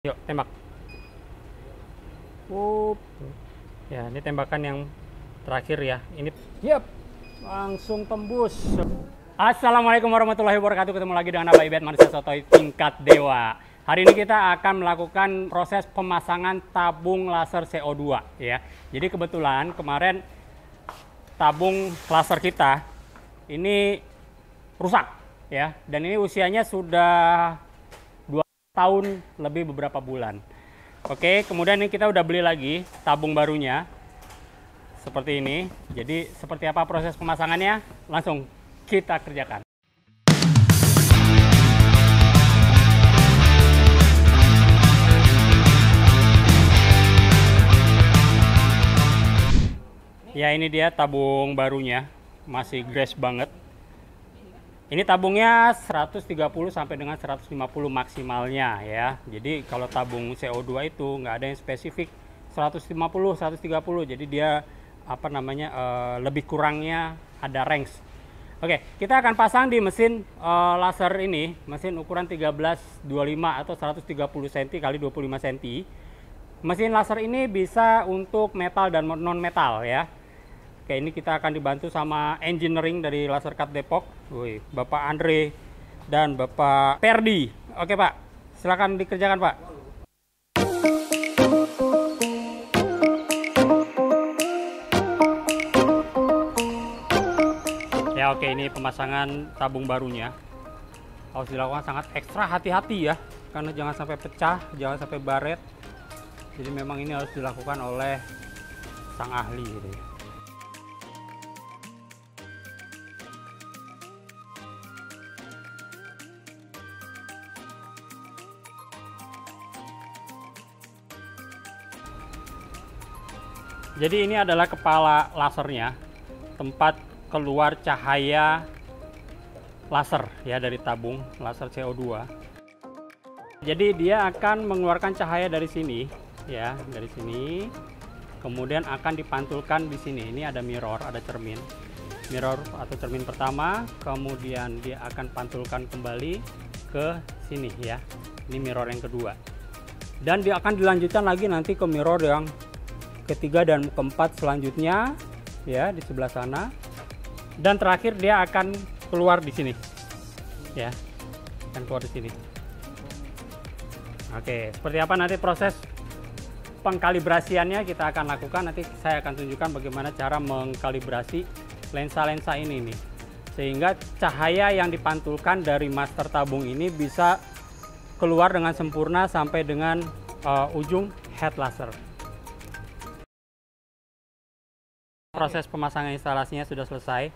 Yuk, tembak. Up. Ya, ini tembakan yang terakhir ya. Ini, yap, langsung tembus. Assalamualaikum warahmatullahi wabarakatuh. Ketemu lagi dengan Abah Ibet, manusia sotoy tingkat dewa. Hari ini kita akan melakukan proses pemasangan tabung laser CO2 ya. Jadi kebetulan kemarin tabung laser kita ini rusak ya. Dan ini usianya sudah 2 tahun lebih beberapa bulan. Oke, kemudian ini kita udah beli lagi tabung barunya seperti ini. Jadi seperti apa proses pemasangannya? Langsung kita kerjakan. Ya, ini dia tabung barunya, masih grease banget. Ini tabungnya 130 sampai dengan 150 maksimalnya ya. Jadi kalau tabung CO2 itu nggak ada yang spesifik 150, 130. Jadi dia lebih kurangnya ada range. Oke, kita akan pasang di mesin laser ini, mesin ukuran 1325 atau 130 cm kali 25 cm. Mesin laser ini bisa untuk metal dan non metal ya. Oke, ini kita akan dibantu sama engineering dari Laser Cut Depok. Wih, Bapak Andre dan Bapak Perdi. Oke Pak, silakan dikerjakan Pak. Ya oke, ini pemasangan tabung barunya. Harus dilakukan sangat ekstra hati-hati ya. Karena jangan sampai pecah, jangan sampai baret. Jadi memang ini harus dilakukan oleh sang ahli gitu ya. Jadi ini adalah kepala lasernya, tempat keluar cahaya laser ya dari tabung laser CO2. Jadi dia akan mengeluarkan cahaya dari sini ya, dari sini. Kemudian akan dipantulkan di sini. Ini ada mirror, ada cermin. Mirror atau cermin pertama, kemudian dia akan pantulkan kembali ke sini ya. Ini mirror yang kedua. Dan dia akan dilanjutkan lagi nanti ke mirror yang ketiga dan keempat selanjutnya ya, di sebelah sana. Dan terakhir dia akan keluar di sini ya, akan keluar di sini. Oke, seperti apa nanti proses pengkalibrasiannya kita akan lakukan. Nanti saya akan tunjukkan bagaimana cara mengkalibrasi lensa-lensa ini nih, sehingga cahaya yang dipantulkan dari master tabung ini bisa keluar dengan sempurna sampai dengan ujung head laser. Proses pemasangan instalasinya sudah selesai.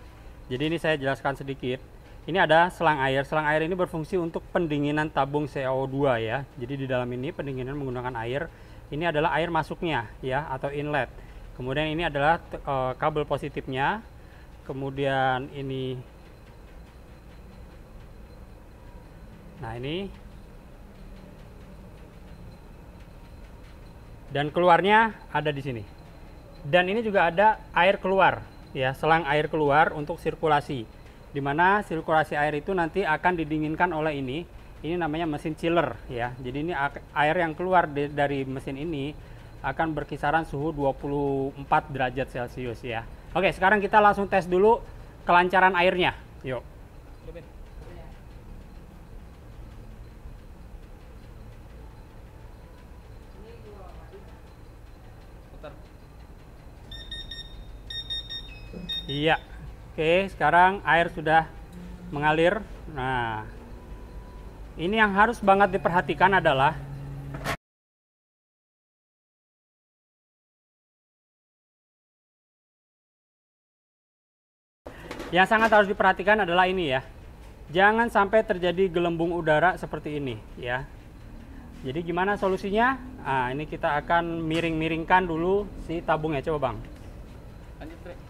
Jadi ini saya jelaskan sedikit. Ini ada selang air. Selang air ini berfungsi untuk pendinginan tabung CO2 ya. Jadi di dalam ini pendinginan menggunakan air. Ini adalah air masuknya ya, atau inlet. Kemudian ini adalah kabel positifnya. Kemudian ini. Nah, ini. Dan keluarnya ada di sini. Dan ini juga ada air keluar ya, selang air keluar untuk sirkulasi, dimana sirkulasi air itu nanti akan didinginkan oleh ini namanya mesin chiller ya. Jadi ini air yang keluar dari mesin ini akan berkisaran suhu 24 derajat Celcius ya. Oke, sekarang kita langsung tes dulu kelancaran airnya, yuk. Iya, oke, sekarang air sudah mengalir. Nah, ini yang harus banget diperhatikan adalah yang sangat harus diperhatikan adalah ini ya. Jangan sampai terjadi gelembung udara seperti ini ya. Jadi gimana solusinya? Nah, ini kita akan miring-miringkan dulu si tabungnya. Coba Bang. Lanjut,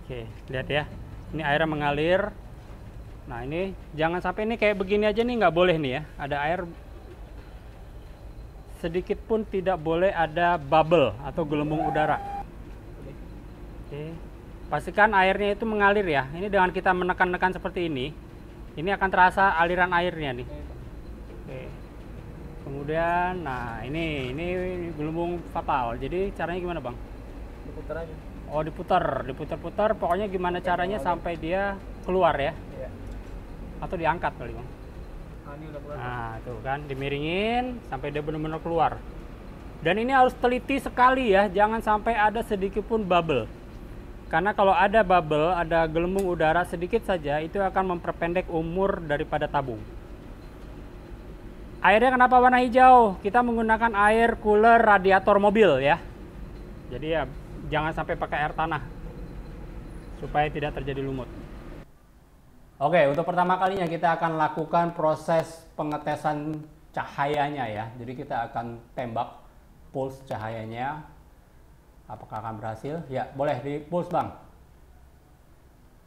Oke, lihat ya. Ini airnya mengalir. Nah, ini jangan sampai ini kayak begini aja nih, nggak boleh nih ya. Ada air sedikit pun, tidak boleh ada bubble atau gelembung udara. Oke. Pastikan airnya itu mengalir ya. Ini dengan kita menekan-nekan seperti ini akan terasa aliran airnya nih. Oke. Kemudian, nah ini gelembung fatal. Jadi caranya gimana bang? Diputar aja. Oh diputar-putar. Pokoknya gimana caranya sampai dia keluar ya? Iya. Atau diangkat kali bang? Nah, ini udah keluar. Nah tuh kan, dimiringin sampai dia benar-benar keluar. Dan ini harus teliti sekali ya, jangan sampai ada sedikit pun bubble. Karena kalau ada bubble, ada gelembung udara sedikit saja, itu akan memperpendek umur daripada tabung. Airnya kenapa warna hijau? Kita menggunakan air cooler radiator mobil ya. Jadi ya, jangan sampai pakai air tanah, supaya tidak terjadi lumut. Oke, untuk pertama kalinya kita akan lakukan proses pengetesan cahayanya ya. Jadi kita akan tembak pulse cahayanya. Apakah akan berhasil? Ya, boleh di pulse bang.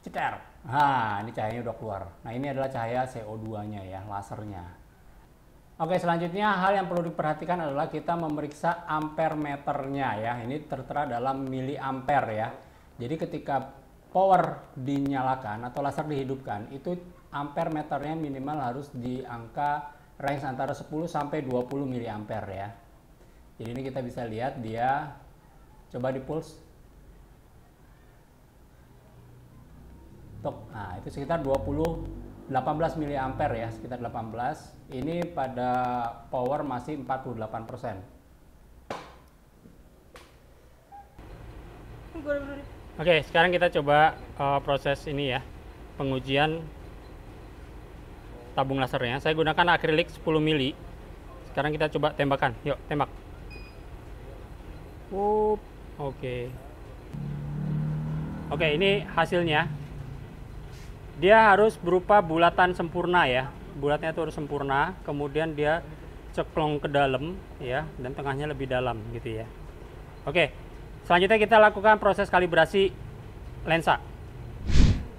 Ceter. Nah, ini cahayanya udah keluar. Nah, ini adalah cahaya CO2-nya ya, lasernya. Oke, selanjutnya hal yang perlu diperhatikan adalah kita memeriksa ampere meternya ya. Ini tertera dalam miliampere ya. Jadi ketika power dinyalakan atau laser dihidupkan, itu ampere meternya minimal harus di angka range antara 10 sampai 20 miliampere ya. Jadi ini kita bisa lihat dia, coba di pulse. Nah, itu sekitar 18 miliampere ya, sekitar 18. Ini pada power masih 48%. Oke, sekarang kita coba proses ini ya, pengujian tabung lasernya. Saya gunakan akrilik 10 mili. Sekarang kita coba tembakan. Yuk, tembak. Oke. Oke, ini hasilnya. Dia harus berupa bulatan sempurna ya. Bulatnya itu harus sempurna, kemudian dia ceklong ke dalam ya, dan tengahnya lebih dalam gitu ya. Oke. Selanjutnya kita lakukan proses kalibrasi lensa.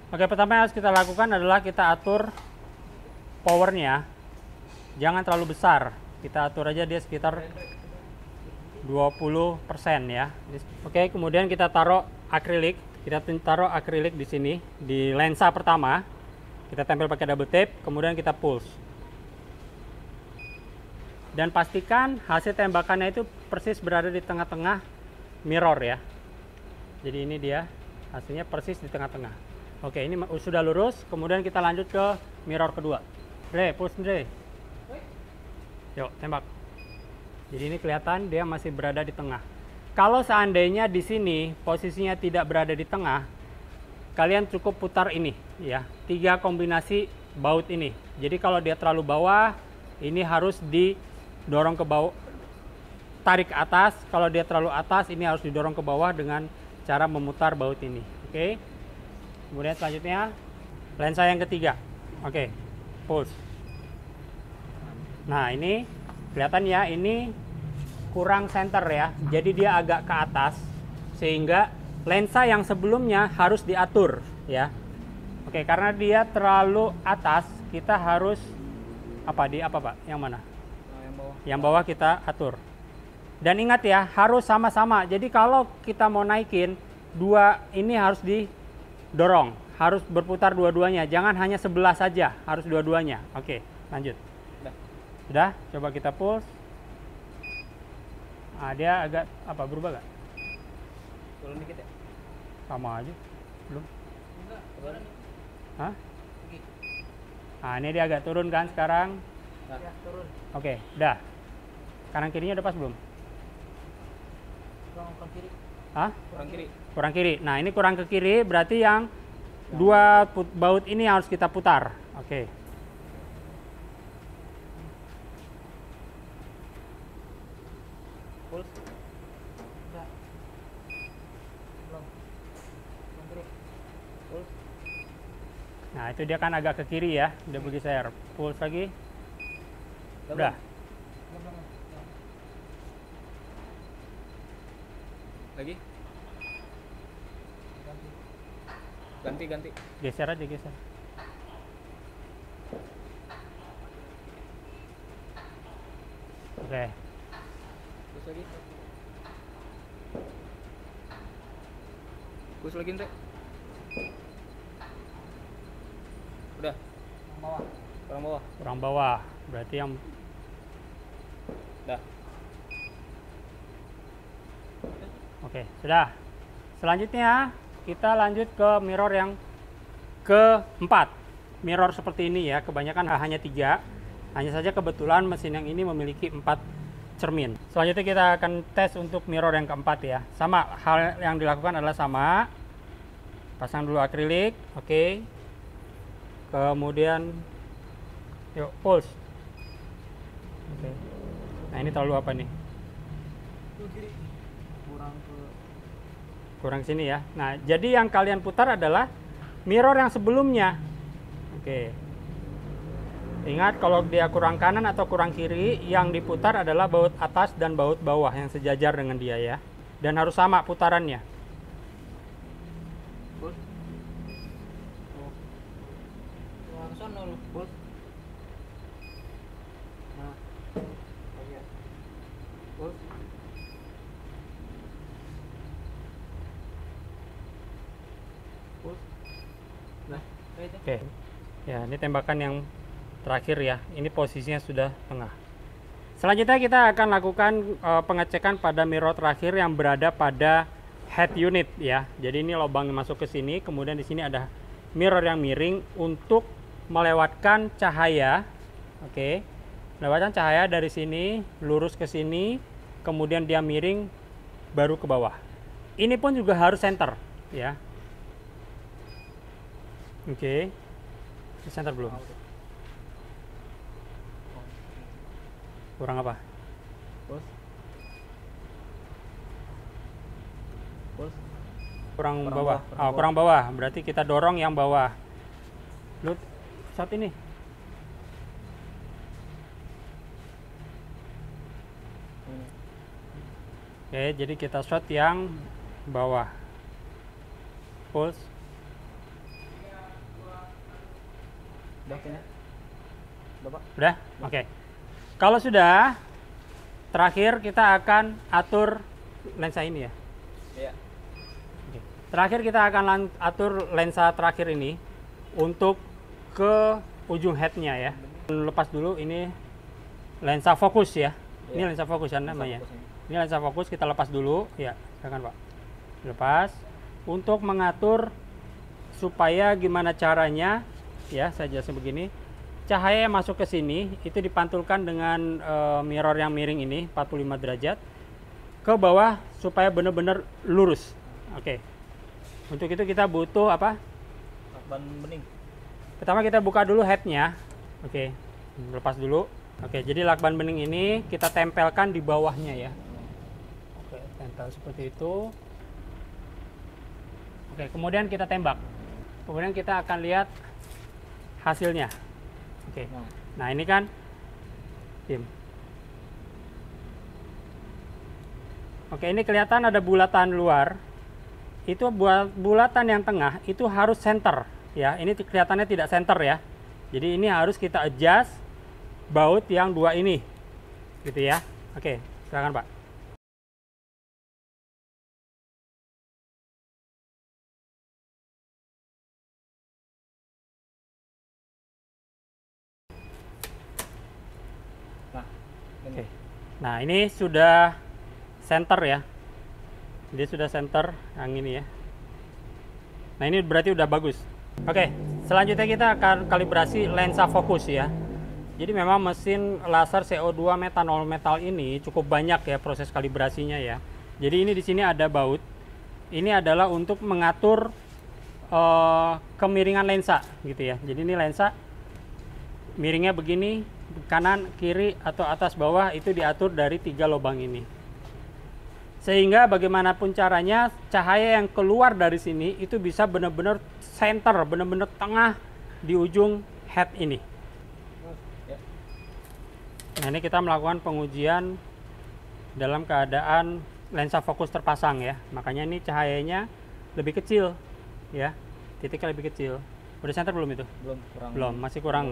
Oke, pertama yang harus kita lakukan adalah kita atur powernya. Jangan terlalu besar. Kita atur aja dia sekitar 20% ya. Oke, kemudian kita taruh akrilik. Kita taruh akrilik di sini di lensa pertama. Kita tempel pakai double tape, kemudian kita pulse. Dan pastikan hasil tembakannya itu persis berada di tengah-tengah mirror ya. Jadi ini dia hasilnya persis di tengah-tengah. Oke, ini sudah lurus. Kemudian kita lanjut ke mirror kedua. Dre, pulse Dre. Yuk, tembak. Jadi ini kelihatan dia masih berada di tengah. Kalau seandainya di sini posisinya tidak berada di tengah, kalian cukup putar ini ya, 3 kombinasi baut ini. Jadi kalau dia terlalu bawah, ini harus didorong ke bawah, tarik ke atas. Kalau dia terlalu atas, ini harus didorong ke bawah dengan cara memutar baut ini. Oke. Kemudian selanjutnya lensa yang ketiga. Oke, pulse. Nah ini kelihatan ya, ini kurang center ya, jadi dia agak ke atas, sehingga lensa yang sebelumnya harus diatur ya. Oke, karena dia terlalu atas, kita harus apa Pak? Yang mana? Yang bawah. Yang bawah kita atur. Dan ingat ya, harus sama-sama. Jadi kalau kita mau naikin, dua ini harus didorong, harus berputar dua-duanya. Jangan hanya sebelah saja, harus dua-duanya. Oke, lanjut. Sudah? Coba kita pulse. Nah, dia agak berubah gak? Turun dikit ya? Sama aja. Belum? Enggak, turun. Hah? Nah, ini dia agak turun kan sekarang? Ya, turun. Oke, udah. Kanan kirinya udah pas belum? Kurang kiri. Hah? Kurang kiri. Kurang kiri. Nah, ini kurang ke kiri, berarti yang dua baut ini harus kita putar. Oke. Pulse. Enggak. Belum. Kurang kiri. Pulse. Nah, itu dia kan agak ke kiri ya, udah bergeser. Pulse lagi. Udah. Lagi. Ganti. Geser aja, geser. Oke. Terus lagi. Pulse lagi ente. Udah. Bawah. Kurang bawah. Kurang bawah. Berarti yang Dah. oke, sudah. Selanjutnya kita lanjut ke mirror yang keempat. Mirror seperti ini ya, kebanyakan hanya 3. Hanya saja kebetulan mesin yang ini memiliki 4 cermin. Selanjutnya kita akan tes untuk mirror yang keempat ya. Sama, hal yang dilakukan adalah sama. Pasang dulu akrilik, oke. Kemudian yuk pulse. Oke. Nah, ini terlalu apa nih? Kiri. Kurang sini ya. Nah, jadi yang kalian putar adalah mirror yang sebelumnya. Oke. Ingat, kalau dia kurang kanan atau kurang kiri, yang diputar adalah baut atas dan baut bawah yang sejajar dengan dia ya. Dan harus sama putarannya. Pulse. Yang sono lu. Pulse. Nah. Lagi ya. Pulse. Pulse. Nah, itu. Oke. Ya, ini tembakan yang terakhir ya. Ini posisinya sudah tengah. Selanjutnya kita akan lakukan pengecekan pada mirror terakhir yang berada pada head unit ya. Jadi ini lubang yang masuk ke sini, kemudian di sini ada mirror yang miring untuk melewatkan cahaya. Oke. Melewatkan cahaya dari sini lurus ke sini, kemudian dia miring baru ke bawah. Ini pun juga harus center ya. Oke. Center belum? Kurang apa? Pulse. Pulse. Kurang Kurang bawah. bawah, Kurang bawah. Berarti kita dorong yang bawah. Lu shot ini. Oke, jadi kita shot yang bawah. Pulse. Udah kayaknya. Udah, Pak. Udah? Oke. Kalau sudah, terakhir kita akan atur lensa ini ya. Iya. Oke. Terakhir kita akan atur lensa terakhir ini untuk ke ujung headnya ya. Lepas dulu ini lensa fokus ya. Ini Iya. lensa fokus kan namanya. Fokus ini. Ini lensa fokus, kita lepas dulu ya. Silakan Pak. Lepas untuk mengatur supaya gimana caranya ya, saya jelasin begini. Cahaya yang masuk ke sini itu dipantulkan dengan mirror yang miring ini 45 derajat ke bawah supaya benar-benar lurus. Oke. Untuk itu kita butuh apa? Lakban bening. Pertama kita buka dulu headnya. Oke. Lepas dulu. Oke, jadi lakban bening ini kita tempelkan di bawahnya ya. Oke, tempel seperti itu. Oke, kemudian kita tembak. Kemudian kita akan lihat hasilnya. Oke. Nah, ini kan tim. Oke, ini kelihatan ada bulatan luar. Itu bulatan yang tengah itu harus center ya. Ini kelihatannya tidak center ya. Jadi ini harus kita adjust baut yang 2 ini. Gitu ya. Oke, silakan Pak. Nah, ini. Oke. Nah, ini sudah center ya. Dia sudah center yang ini ya. Nah, ini berarti udah bagus. Oke, selanjutnya kita akan kalibrasi lensa fokus ya. Jadi memang mesin laser CO2 metanol metal ini cukup banyak ya proses kalibrasinya ya. Jadi ini di sini ada baut. Ini adalah untuk mengatur kemiringan lensa gitu ya. Jadi ini lensa miringnya begini, kanan, kiri, atau atas, bawah itu diatur dari 3 lubang ini. Sehingga bagaimanapun caranya cahaya yang keluar dari sini itu bisa benar-benar center, benar-benar tengah di ujung head ini. Nah, ini kita melakukan pengujian dalam keadaan lensa fokus terpasang ya. Makanya ini cahayanya lebih kecil ya. Titiknya lebih kecil. Udah center belum itu? Belum, kurang. Belum, masih kurang.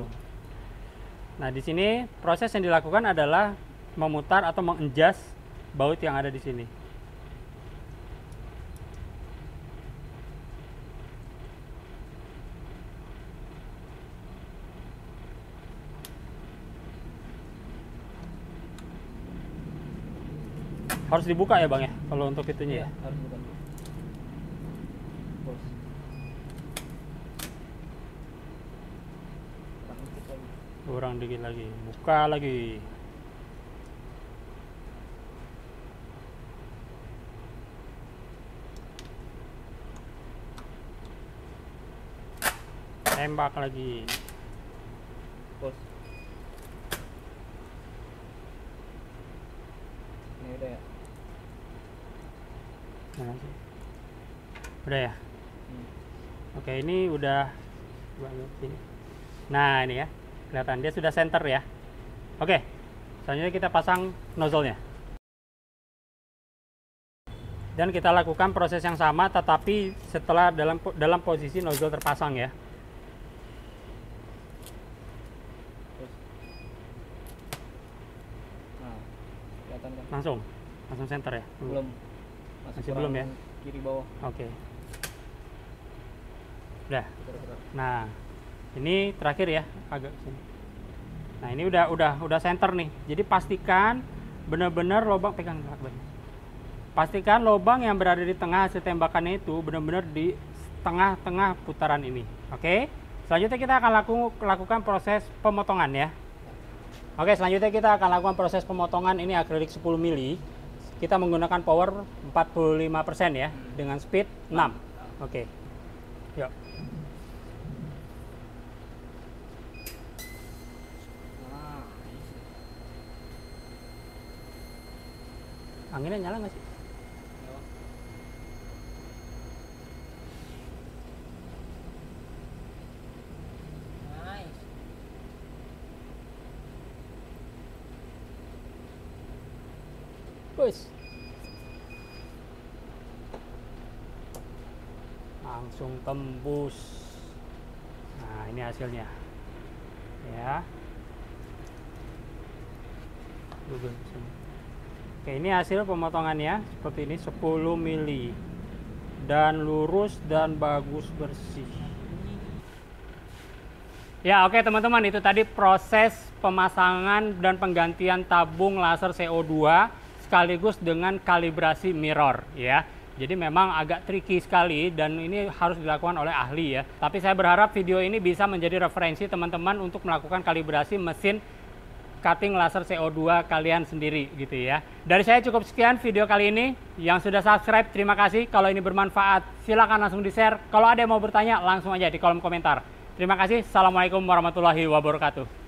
Nah, di sini proses yang dilakukan adalah memutar atau mengadjust baut yang ada di sini. Harus dibuka ya bang ya, kalau untuk itunya ya. Harus bukan dulu. Bos. Kurang dikit lagi. Kurang dikit lagi, buka lagi. Tembak lagi. Bos. Ini udah ya. Mana sih? Udah ya. Hmm. Oke, ini udah. Coba lihat sini. Nah ini ya, kelihatan dia sudah center ya. Oke, selanjutnya kita pasang nozzle-nya. Dan kita lakukan proses yang sama, tetapi setelah dalam posisi nozzle terpasang ya. Bos. Nah, kelihatan kan? Langsung center ya. Belum. Masih belum ya? Kiri bawah. Oke. Udah. Putar-putar. Nah, ini terakhir ya, agak sini. Nah, ini udah center nih. Jadi pastikan benar-benar lubang, pegang belakang. Pastikan lubang yang berada di tengah hasil tembakannya itu benar-benar di tengah-tengah putaran ini. Oke. Selanjutnya kita akan lakukan proses pemotongan ya. Oke, selanjutnya kita akan lakukan proses pemotongan ini akrilik 10 mili. Kita menggunakan power 45% ya, dengan speed 6. Oke. Yuk. Nah, Anginnya nyala nggak sih? nice. Bus. Langsung tembus. Nah, ini hasilnya. Ya. Oke, ini hasil pemotongannya seperti ini 10 mili. Dan lurus dan bagus bersih. Ya, oke teman-teman, itu tadi proses pemasangan dan penggantian tabung laser CO2 sekaligus dengan kalibrasi mirror ya. Jadi memang agak tricky sekali dan ini harus dilakukan oleh ahli ya. Tapi saya berharap video ini bisa menjadi referensi teman-teman untuk melakukan kalibrasi mesin cutting laser CO2 kalian sendiri gitu ya. Dari saya cukup sekian video kali ini. Yang sudah subscribe terima kasih. Kalau ini bermanfaat silakan langsung di-share. Kalau ada yang mau bertanya langsung aja di kolom komentar. Terima kasih. Assalamualaikum warahmatullahi wabarakatuh.